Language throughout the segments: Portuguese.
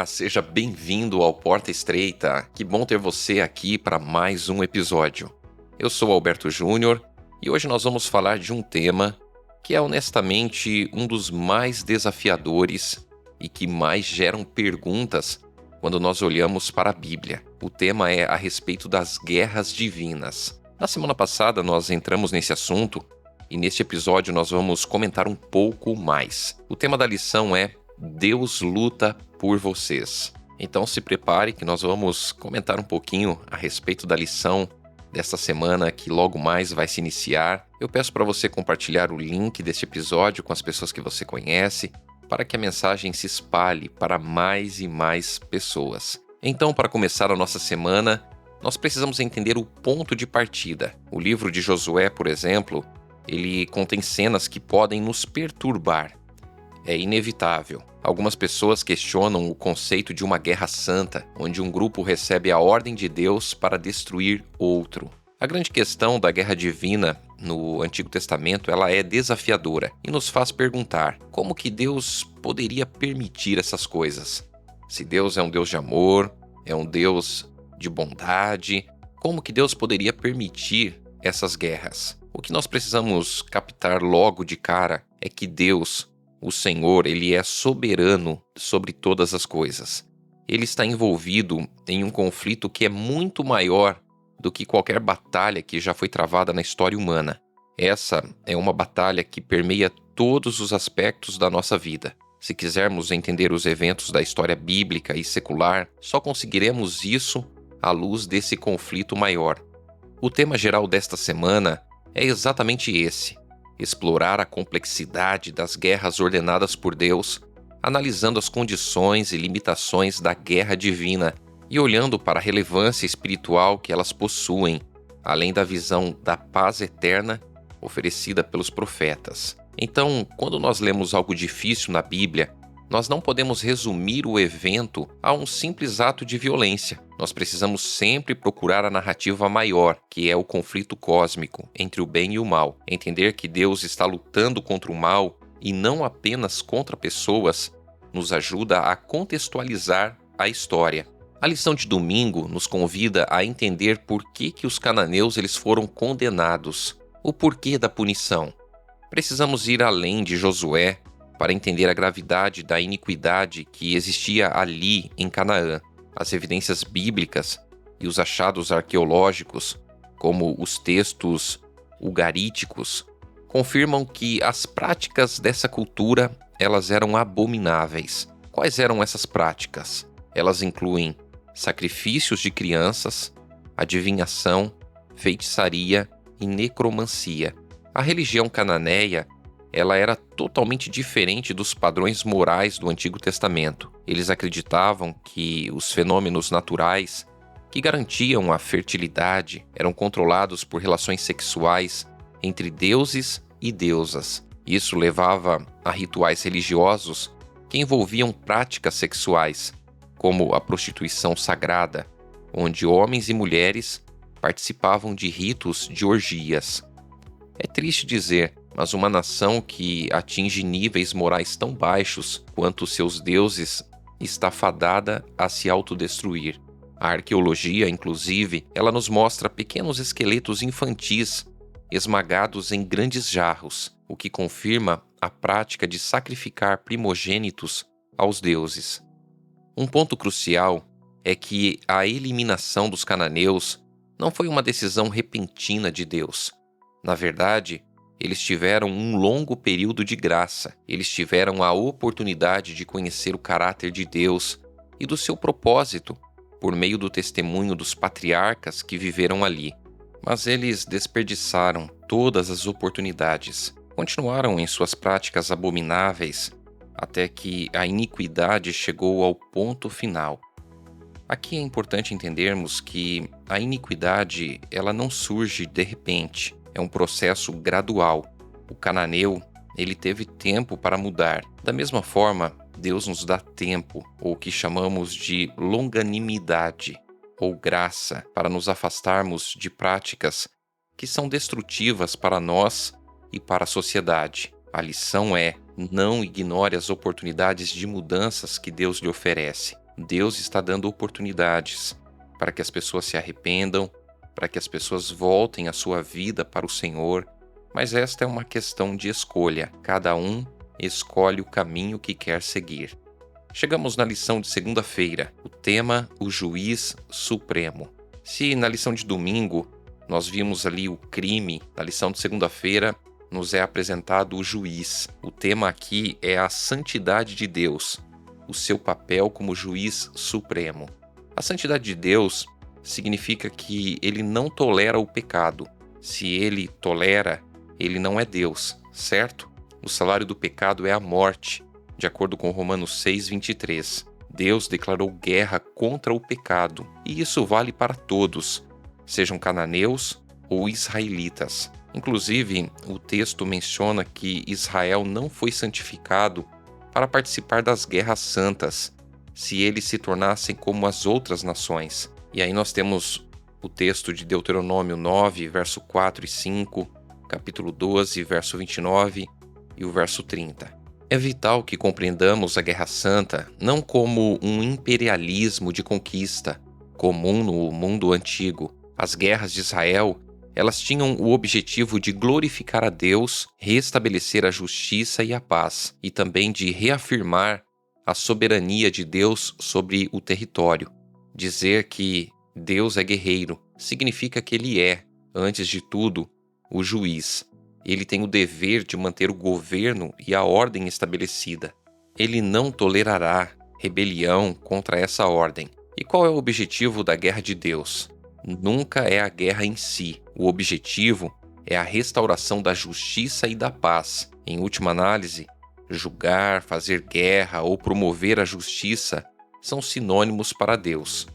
Olá, seja bem-vindo ao Porta Estreita. Que bom ter você aqui para mais um episódio. Eu sou Alberto Júnior e hoje nós vamos falar de um tema que é honestamente um dos mais desafiadores e que mais geram perguntas quando nós olhamos para a Bíblia. O tema é a respeito das guerras divinas. Na semana passada nós entramos nesse assunto e neste episódio nós vamos comentar um pouco mais. O tema da lição é Deus luta por vocês. Então se prepare que nós vamos comentar um pouquinho a respeito da lição desta semana que logo mais vai se iniciar. Eu peço para você compartilhar o link deste episódio com as pessoas que você conhece, para que a mensagem se espalhe para mais e mais pessoas. Então, para começar a nossa semana, nós precisamos entender o ponto de partida. O livro de Josué, por exemplo, ele contém cenas que podem nos perturbar. É inevitável. Algumas pessoas questionam o conceito de uma guerra santa, onde um grupo recebe a ordem de Deus para destruir outro. A grande questão da guerra divina no Antigo Testamento, ela é desafiadora e nos faz perguntar como que Deus poderia permitir essas coisas. Se Deus é um Deus de amor, é um Deus de bondade, como que Deus poderia permitir essas guerras? O que nós precisamos captar logo de cara é que Deus, o Senhor, ele é soberano sobre todas as coisas. Ele está envolvido em um conflito que é muito maior do que qualquer batalha que já foi travada na história humana. Essa é uma batalha que permeia todos os aspectos da nossa vida. Se quisermos entender os eventos da história bíblica e secular, só conseguiremos isso à luz desse conflito maior. O tema geral desta semana é exatamente esse: explorar a complexidade das guerras ordenadas por Deus, analisando as condições e limitações da guerra divina e olhando para a relevância espiritual que elas possuem, além da visão da paz eterna oferecida pelos profetas. Então, quando nós lemos algo difícil na Bíblia, nós não podemos resumir o evento a um simples ato de violência. Nós precisamos sempre procurar a narrativa maior, que é o conflito cósmico entre o bem e o mal. Entender que Deus está lutando contra o mal e não apenas contra pessoas, nos ajuda a contextualizar a história. A lição de domingo nos convida a entender por que os cananeus eles foram condenados, o porquê da punição. Precisamos ir além de Josué para entender a gravidade da iniquidade que existia ali em Canaã. As evidências bíblicas e os achados arqueológicos, como os textos ugaríticos, confirmam que as práticas dessa cultura elas eram abomináveis. Quais eram essas práticas? Elas incluem sacrifícios de crianças, adivinhação, feitiçaria e necromancia. A religião cananeia ela era totalmente diferente dos padrões morais do Antigo Testamento. Eles acreditavam que os fenômenos naturais que garantiam a fertilidade eram controlados por relações sexuais entre deuses e deusas. Isso levava a rituais religiosos que envolviam práticas sexuais, como a prostituição sagrada, onde homens e mulheres participavam de ritos de orgias. É triste dizer, mas uma nação que atinge níveis morais tão baixos quanto seus deuses está fadada a se autodestruir. A arqueologia, inclusive, ela nos mostra pequenos esqueletos infantis esmagados em grandes jarros, o que confirma a prática de sacrificar primogênitos aos deuses. Um ponto crucial é que a eliminação dos cananeus não foi uma decisão repentina de Deus. Na verdade, eles tiveram um longo período de graça. Eles tiveram a oportunidade de conhecer o caráter de Deus e do seu propósito por meio do testemunho dos patriarcas que viveram ali. Mas eles desperdiçaram todas as oportunidades. Continuaram em suas práticas abomináveis até que a iniquidade chegou ao ponto final. Aqui é importante entendermos que a iniquidade ela não surge de repente. É um processo gradual. O cananeu, ele teve tempo para mudar. Da mesma forma, Deus nos dá tempo, ou o que chamamos de longanimidade, ou graça, para nos afastarmos de práticas que são destrutivas para nós e para a sociedade. A lição é: não ignore as oportunidades de mudanças que Deus lhe oferece. Deus está dando oportunidades para que as pessoas se arrependam, para que as pessoas voltem a sua vida para o Senhor, mas esta é uma questão de escolha. Cada um escolhe o caminho que quer seguir. Chegamos na lição de segunda-feira, o tema o Juiz Supremo. Se na lição de domingo nós vimos ali o crime, na lição de segunda-feira nos é apresentado o juiz. O tema aqui é a santidade de Deus, o seu papel como juiz supremo. A santidade de Deus significa que ele não tolera o pecado. Se ele tolera, ele não é Deus, certo? O salário do pecado é a morte, de acordo com Romanos 6:23. Deus declarou guerra contra o pecado, e isso vale para todos, sejam cananeus ou israelitas. Inclusive, o texto menciona que Israel não foi santificado para participar das guerras santas, se eles se tornassem como as outras nações. E aí nós temos o texto de Deuteronômio 9, verso 4 e 5, capítulo 12, verso 29 e o verso 30. É vital que compreendamos a Guerra Santa não como um imperialismo de conquista, comum no mundo antigo. As guerras de Israel, elas tinham o objetivo de glorificar a Deus, restabelecer a justiça e a paz, e também de reafirmar a soberania de Deus sobre o território. Dizer que Deus é guerreiro significa que Ele é, antes de tudo, o juiz. Ele tem o dever de manter o governo e a ordem estabelecida. Ele não tolerará rebelião contra essa ordem. E qual é o objetivo da guerra de Deus? Nunca é a guerra em si. O objetivo é a restauração da justiça e da paz. Em última análise, julgar, fazer guerra ou promover a justiça são sinônimos para Deus.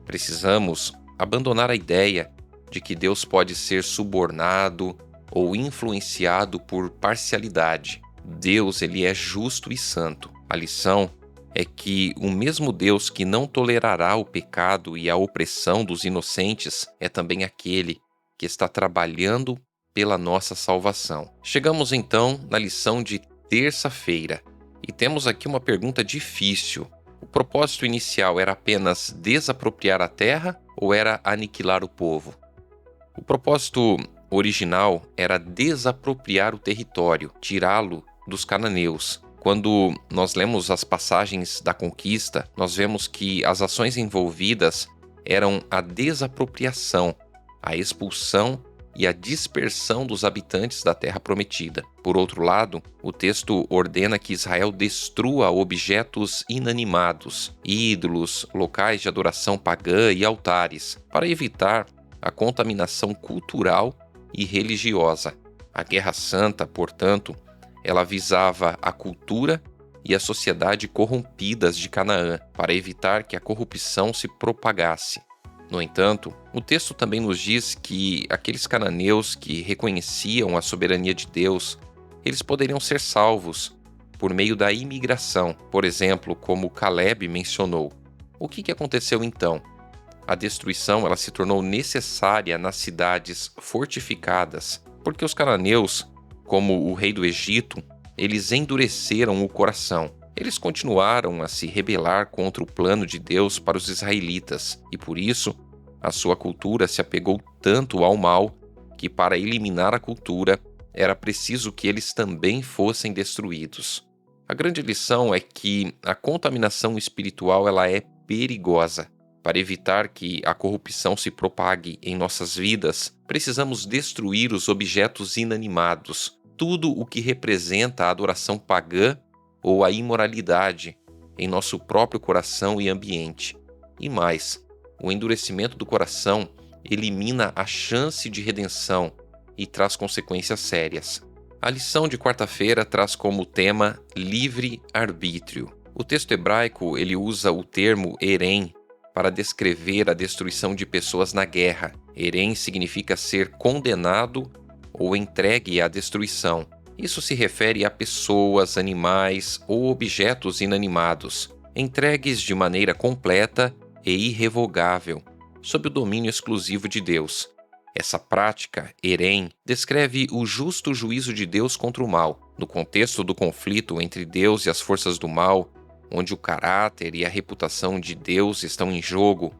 Precisamos abandonar a ideia de que Deus pode ser subornado ou influenciado por parcialidade. Deus, ele é justo e santo. A lição é que o mesmo Deus que não tolerará o pecado e a opressão dos inocentes é também aquele que está trabalhando pela nossa salvação. Chegamos então na lição de terça-feira e temos aqui uma pergunta difícil. O propósito inicial era apenas desapropriar a terra ou era aniquilar o povo? O propósito original era desapropriar o território, tirá-lo dos cananeus. Quando nós lemos as passagens da conquista, nós vemos que as ações envolvidas eram a desapropriação, a expulsão e a dispersão dos habitantes da terra prometida. Por outro lado, o texto ordena que Israel destrua objetos inanimados, ídolos, locais de adoração pagã e altares, para evitar a contaminação cultural e religiosa. A Guerra Santa, portanto, ela visava a cultura e a sociedade corrompidas de Canaã, para evitar que a corrupção se propagasse. No entanto, o texto também nos diz que aqueles cananeus que reconheciam a soberania de Deus, eles poderiam ser salvos por meio da imigração, por exemplo, como Caleb mencionou. O que aconteceu então? A destruição ela se tornou necessária nas cidades fortificadas, porque os cananeus, como o rei do Egito, eles endureceram o coração. Eles continuaram a se rebelar contra o plano de Deus para os israelitas, e por isso a sua cultura se apegou tanto ao mal que, para eliminar a cultura, era preciso que eles também fossem destruídos. A grande lição é que a contaminação espiritual ela é perigosa. Para evitar que a corrupção se propague em nossas vidas, precisamos destruir os objetos inanimados, tudo o que representa a adoração pagã ou a imoralidade em nosso próprio coração e ambiente. E mais, o endurecimento do coração elimina a chance de redenção e traz consequências sérias. A lição de quarta-feira traz como tema livre-arbítrio. O texto hebraico ele usa o termo herem para descrever a destruição de pessoas na guerra. Herem significa ser condenado ou entregue à destruição. Isso se refere a pessoas, animais ou objetos inanimados, entregues de maneira completa e irrevogável, sob o domínio exclusivo de Deus. Essa prática, herem, descreve o justo juízo de Deus contra o mal. No contexto do conflito entre Deus e as forças do mal, onde o caráter e a reputação de Deus estão em jogo,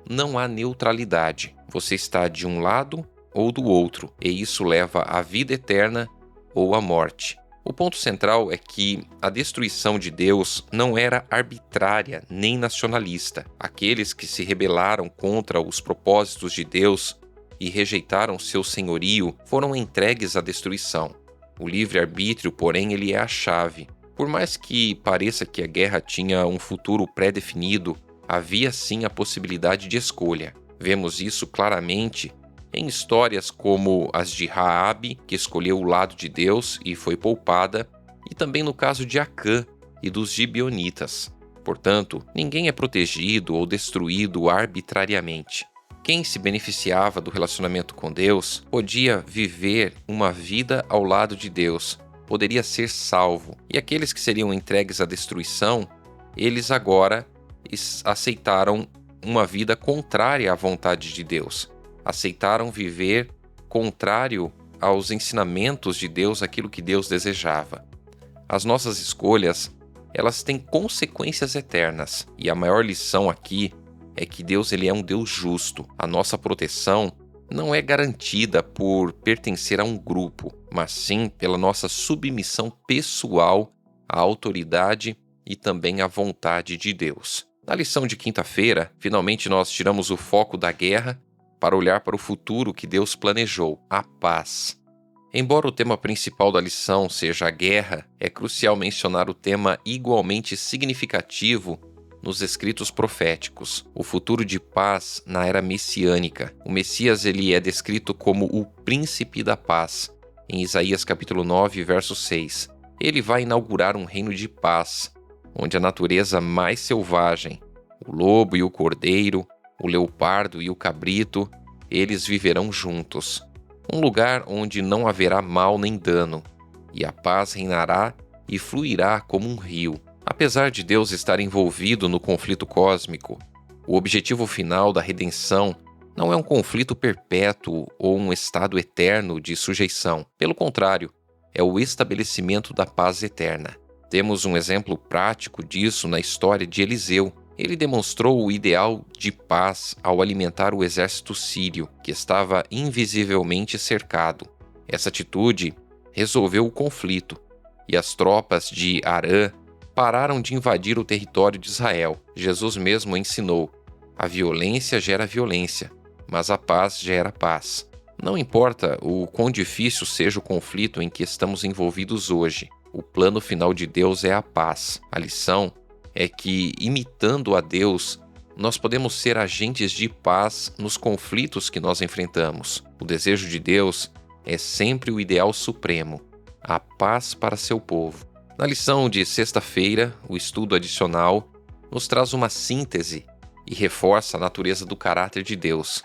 não há neutralidade. Você está de um lado ou do outro, e isso leva à vida eterna ou à morte. O ponto central é que a destruição de Deus não era arbitrária nem nacionalista. Aqueles que se rebelaram contra os propósitos de Deus e rejeitaram seu senhorio foram entregues à destruição. O livre-arbítrio, porém, ele é a chave. Por mais que pareça que a guerra tinha um futuro pré-definido, havia sim a possibilidade de escolha. Vemos isso claramente em histórias como as de Raabe, que escolheu o lado de Deus e foi poupada, e também no caso de Acã e dos gibeonitas. Portanto, ninguém é protegido ou destruído arbitrariamente. Quem se beneficiava do relacionamento com Deus podia viver uma vida ao lado de Deus, poderia ser salvo. E aqueles que seriam entregues à destruição, eles agora aceitaram uma vida contrária à vontade de Deus. Aceitaram viver contrário aos ensinamentos de Deus, aquilo que Deus desejava. As nossas escolhas, elas têm consequências eternas. E a maior lição aqui é que Deus ele é um Deus justo. A nossa proteção não é garantida por pertencer a um grupo, mas sim pela nossa submissão pessoal à autoridade e também à vontade de Deus. Na lição de quinta-feira, finalmente nós tiramos o foco da guerra para olhar para o futuro que Deus planejou, a paz. Embora o tema principal da lição seja a guerra, é crucial mencionar o tema igualmente significativo nos escritos proféticos, o futuro de paz na era messiânica. O Messias ele é descrito como o príncipe da paz, em Isaías capítulo 9, verso 6. Ele vai inaugurar um reino de paz, onde a natureza mais selvagem, o lobo e o cordeiro, o leopardo e o cabrito, eles viverão juntos. Um lugar onde não haverá mal nem dano, e a paz reinará e fluirá como um rio. Apesar de Deus estar envolvido no conflito cósmico, o objetivo final da redenção não é um conflito perpétuo ou um estado eterno de sujeição. Pelo contrário, é o estabelecimento da paz eterna. Temos um exemplo prático disso na história de Eliseu. Ele demonstrou o ideal de paz ao alimentar o exército sírio, que estava invisivelmente cercado. Essa atitude resolveu o conflito, e as tropas de Arã pararam de invadir o território de Israel. Jesus mesmo ensinou: a violência gera violência, mas a paz gera paz. Não importa o quão difícil seja o conflito em que estamos envolvidos hoje, o plano final de Deus é a paz. A lição é que, imitando a Deus, nós podemos ser agentes de paz nos conflitos que nós enfrentamos. O desejo de Deus é sempre o ideal supremo, a paz para seu povo. Na lição de sexta-feira, o estudo adicional nos traz uma síntese e reforça a natureza do caráter de Deus.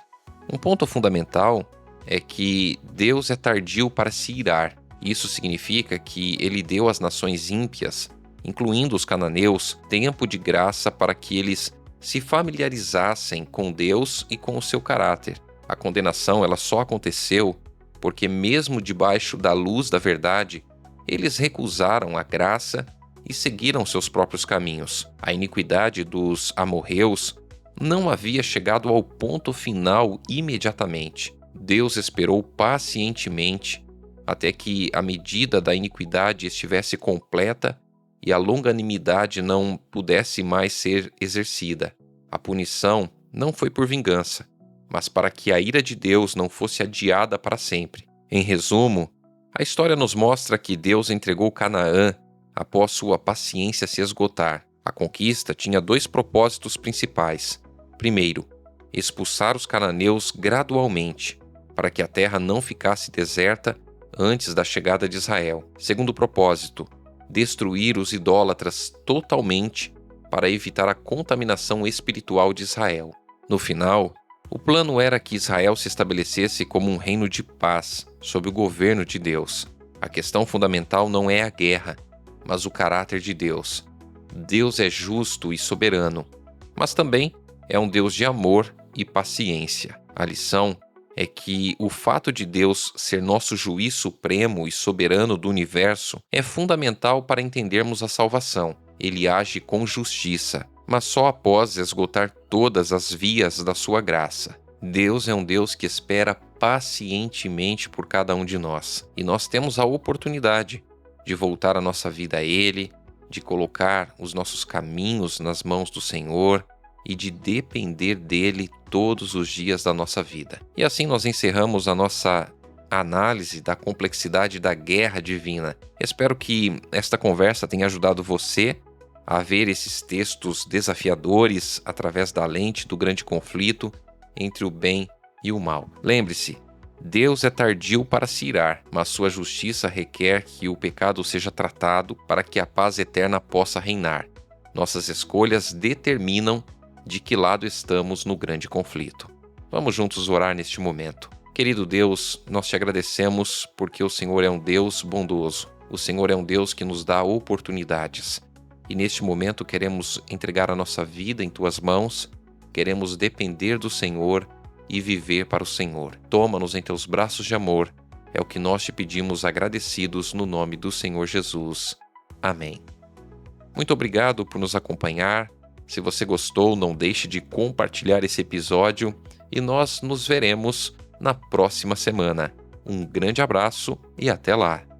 Um ponto fundamental é que Deus é tardio para se irar. Isso significa que ele deu às nações ímpias, incluindo os cananeus, tempo de graça para que eles se familiarizassem com Deus e com o seu caráter. A condenação ela só aconteceu porque, mesmo debaixo da luz da verdade, eles recusaram a graça e seguiram seus próprios caminhos. A iniquidade dos amorreus não havia chegado ao ponto final imediatamente. Deus esperou pacientemente até que a medida da iniquidade estivesse completa e a longanimidade não pudesse mais ser exercida. A punição não foi por vingança, mas para que a ira de Deus não fosse adiada para sempre. Em resumo, a história nos mostra que Deus entregou Canaã após sua paciência se esgotar. A conquista tinha dois propósitos principais. Primeiro, expulsar os cananeus gradualmente, para que a terra não ficasse deserta antes da chegada de Israel. Segundo propósito, destruir os idólatras totalmente para evitar a contaminação espiritual de Israel. No final, o plano era que Israel se estabelecesse como um reino de paz sob o governo de Deus. A questão fundamental não é a guerra, mas o caráter de Deus. Deus é justo e soberano, mas também é um Deus de amor e paciência. A lição é que o fato de Deus ser nosso juiz supremo e soberano do universo é fundamental para entendermos a salvação. ele age com justiça, mas só após esgotar todas as vias da sua graça. Deus é um Deus que espera pacientemente por cada um de nós, e nós temos a oportunidade de voltar a nossa vida a Ele, de colocar os nossos caminhos nas mãos do Senhor e de depender dEle todos os dias da nossa vida. E assim nós encerramos a nossa análise da complexidade da guerra divina. Espero que esta conversa tenha ajudado você a ver esses textos desafiadores através da lente do grande conflito entre o bem e o mal. Lembre-se, Deus é tardio para se irar, mas sua justiça requer que o pecado seja tratado para que a paz eterna possa reinar. Nossas escolhas determinam de que lado estamos no grande conflito. Vamos juntos orar neste momento. Querido Deus, nós te agradecemos porque o Senhor é um Deus bondoso. O Senhor é um Deus que nos dá oportunidades. E neste momento queremos entregar a nossa vida em tuas mãos, queremos depender do Senhor e viver para o Senhor. Toma-nos em teus braços de amor. É o que nós te pedimos agradecidos no nome do Senhor Jesus. Amém. Muito obrigado por nos acompanhar. Se você gostou, não deixe de compartilhar esse episódio e nós nos veremos na próxima semana. Um grande abraço e até lá!